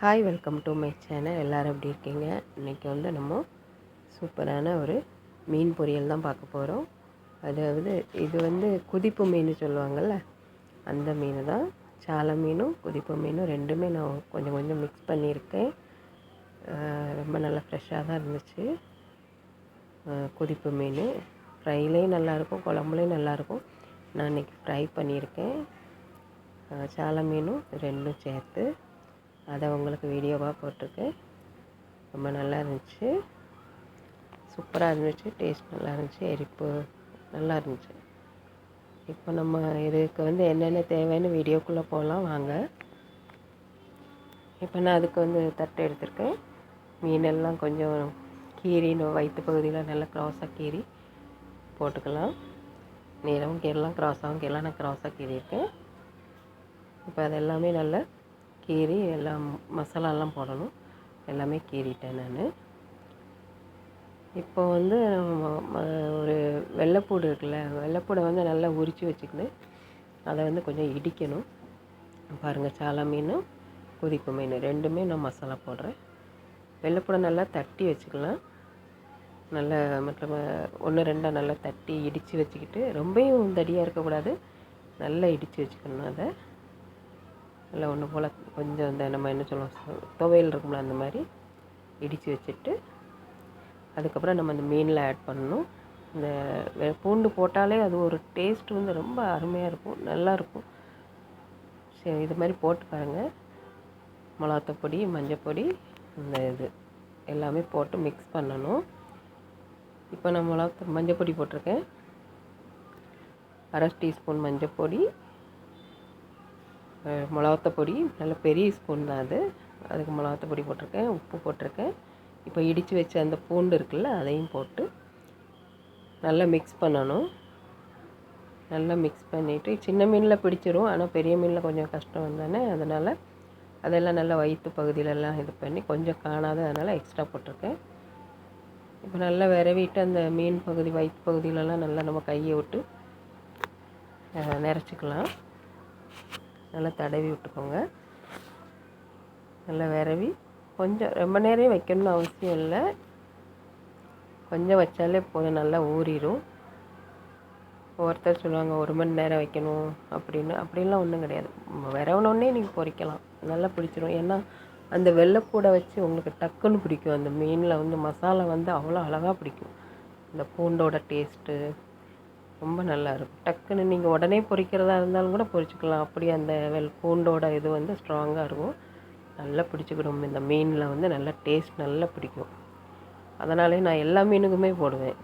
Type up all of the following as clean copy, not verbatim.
Hi, welcome to my channel. எல்லோரும் எப்படி இருக்கீங்க? இன்றைக்கி வந்து நம்ம சூப்பரான ஒரு மீன் பொரியல் தான் பார்க்க போகிறோம். அதாவது இது வந்து குதிப்பு மீன் சொல்லுவாங்கள்ல, அந்த மீன் தான். சாலை மீனும் குதிப்பு மீனும் ரெண்டுமே நான் கொஞ்சம் கொஞ்சம் மிக்ஸ் பண்ணியிருக்கேன். ரொம்ப நல்லா ஃப்ரெஷ்ஷாக தான் இருந்துச்சு. குதிப்பு மீன் ஃப்ரைலேயும் நல்லாயிருக்கும், குழம்புலேயும் நல்லாயிருக்கும். நான் இன்றைக்கி ஃப்ரை பண்ணியிருக்கேன். சாலை மீனும் ரெண்டும் சேர்த்து அதை உங்களுக்கு வீடியோவாக போட்டிருக்கேன். ரொம்ப நல்லா இருந்துச்சு, சூப்பராக இருந்துச்சு, டேஸ்ட் நல்லா இருந்துச்சு, எரிப்பு நல்லா இருந்துச்சு. இப்போ நம்ம இதுக்கு வந்து என்னென்ன தேவைன்னு வீடியோக்குள்ளே போகலாம் வாங்க. இப்போ நான் அதுக்கு வந்து தட்டு எடுத்திருக்கேன். மீனெல்லாம் கொஞ்சம் கீரி வயிற்று பகுதியில் நல்லா க்ராஸாக கீரி போட்டுக்கலாம். நீளமும் கீரலாம், க்ராஸாகவும் கீரலாம். நான் க்ராஸாக கீறியிருக்கேன். இப்போ அது எல்லாமே நல்லா கீரி எல்லாம் மசாலாலாம் போடணும். எல்லாமே கீறிட்டேன் நான். இப்போ வந்து ஒரு வெள்ளைப்பூடு இருக்குல்ல, வெள்ளைப்பூடை வந்து நல்லா உரித்து வச்சுக்கிட்டு அதை வந்து கொஞ்சம் இடிக்கணும். பாருங்கள், சாலை மீனும் குதிப்பு மீன் ரெண்டுமே நான் மசாலா போடுறேன். வெள்ளைப்பூடை நல்லா தட்டி வச்சுக்கலாம். நல்லா மற்ற ஒன்று ரெண்டாக நல்லா தட்டி இடித்து வச்சுக்கிட்டு, ரொம்பவும் தடியாக இருக்கக்கூடாது, நல்லா இடித்து வச்சுக்கணும். அதை நல்லா ஒன்று போல் கொஞ்சம் இந்த நம்ம என்ன சொல்லுவோம், துவையல் இருக்கும்ல, அந்த மாதிரி இடித்து வச்சுட்டு அதுக்கப்புறம் நம்ம அந்த மீனில் ஆட் பண்ணணும். இந்த பூண்டு போட்டாலே அது ஒரு டேஸ்ட் வந்து ரொம்ப அருமையாக இருக்கும், நல்லாயிருக்கும். சரி, இது மாதிரி போட்டு பாருங்கள். மிளகாத்தூள், மஞ்சப்பொடி, இந்த இது எல்லாமே போட்டு மிக்ஸ் பண்ணணும். இப்போ நான் மஞ்சப்பொடி போட்டிருக்கேன். 1/2 டீஸ்பூன் மஞ்சப்பொடி, மிளகாத்தூள் நல்ல பெரிய ஸ்பூன் தான் அது, அதுக்கு மிளகாத்தூள் போட்டிருக்கேன், உப்பு போட்டிருக்கேன். இப்போ இடித்து வச்ச அந்த பூண்டு இருக்குல்ல, அதையும் போட்டு நல்லா மிக்ஸ் பண்ணணும். நல்லா மிக்ஸ் பண்ணிவிட்டு, சின்ன மீனில் பிடிச்சிரும், ஆனால் பெரிய மீனில் கொஞ்சம் கஷ்டம் வந்தானே, அதனால் அதெல்லாம் நல்லா வயிற்று பகுதியிலலாம் இது பண்ணி கொஞ்சம் காணாத, அதனால் எக்ஸ்ட்ரா போட்டிருக்கேன். இப்போ நல்லா விரவிட்டு அந்த மீன் பகுதி வயிற்று பகுதியிலலாம் நல்லா நம்ம கையை விட்டு நிறச்சிக்கலாம். நல்லா தடவி விட்டுக்கோங்க. நல்லா விரவி கொஞ்சம் ரொம்ப நேரம் வைக்கணும்னு அவசியம் இல்லை, கொஞ்சம் வச்சாலே போதும், நல்லா ஊறிடும். ஒருத்தர் சொல்லுவாங்க 1 மணி நேரம் வைக்கணும் அப்படின்னு, அப்படின்லாம் ஒன்றும் கிடையாது. விரவனோடனே நீங்கள் பொரிக்கலாம், நல்லா பிடிச்சிரும். ஏன்னா அந்த வெள்ளைப்பூடை வச்சு உங்களுக்கு டக்குன்னு பிடிக்கும். அந்த மீனில் வந்து மசாலா வந்து அவ்வளோ அழகாக பிடிக்கும். இந்த பூண்டோட டேஸ்ட்டு ரொம்ப நல்லாயிருக்கும். டக்குன்னு நீங்கள் உடனே பொரிக்கிறதா இருந்தாலும் கூட பொரிச்சிக்கலாம். அப்படி அந்த பூண்டோட இது வந்து ஸ்ட்ராங்காக இருக்கும், நல்லா பிடிச்சிக்கிடும். இந்த மீனில் வந்து நல்லா டேஸ்ட் நல்லா பிடிக்கும். அதனாலே நான் எல்லா மீனுக்குமே போடுவேன்.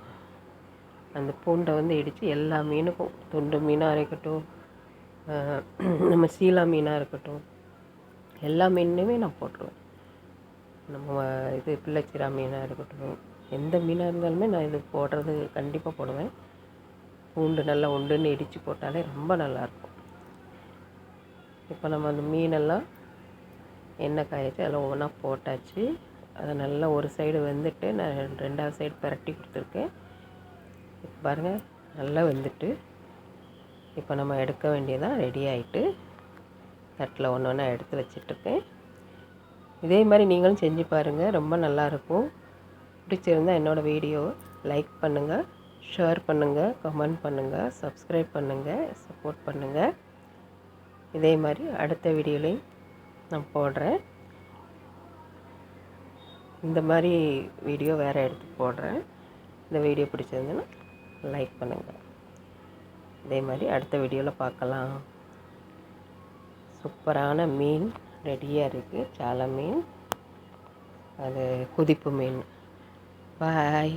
அந்த பூண்டை வந்து இடித்து எல்லா மீனுக்கும், துண்டு மீனாக இருக்கட்டும், நம்ம சீலா மீனாக இருக்கட்டும், எல்லா மீனுமே நான் போட்டுருவேன். நம்ம இது பிள்ளைச்சிரா மீனாக இருக்கட்டும், எந்த மீனாக இருந்தாலுமே நான் இது போடுறது கண்டிப்பாக போடுவேன். பூண்டு நல்லா உண்டுன்னு இடித்து போட்டாலே ரொம்ப நல்லாயிருக்கும். இப்போ நம்ம அந்த மீனெல்லாம் எண்ணெய் காய்ச்சி அதில் ஒவ்வொன்றா போட்டாச்சு. அதை நல்லா ஒரு சைடு வெந்துட்டு நான் 2வது சைடு பரட்டி கொடுத்துருக்கேன். இப்போ பாருங்கள், நல்லா வெந்துட்டு இப்போ நம்ம எடுக்க வேண்டியதான். ரெடி ஆகிட்டு தட்டில் ஒன்று ஒன்றா எடுத்து வச்சிட்ருக்கேன். இதே மாதிரி நீங்களும் செஞ்சு பாருங்கள், ரொம்ப நல்லாயிருக்கும். பிடிச்சிருந்தால் என்னோடய வீடியோவை லைக் பண்ணுங்கள், ஷேர் பண்ணுங்கள், கமெண்ட் பண்ணுங்கள், சப்ஸ்கிரைப் பண்ணுங்கள், சப்போர்ட் பண்ணுங்கள். இதே மாதிரி அடுத்த வீடியோலையும் நான் போடுறேன். இந்த மாதிரி வீடியோ வேறு எடுத்து போடுறேன். இந்த வீடியோ பிடிச்சிருந்ததுன்னா லைக் பண்ணுங்கள். இதே மாதிரி அடுத்த வீடியோவில் பார்க்கலாம். சூப்பரான மீன் ரெடியாக இருக்குது, சாலை மீன், அது குதிப்பு மீன். பாய்.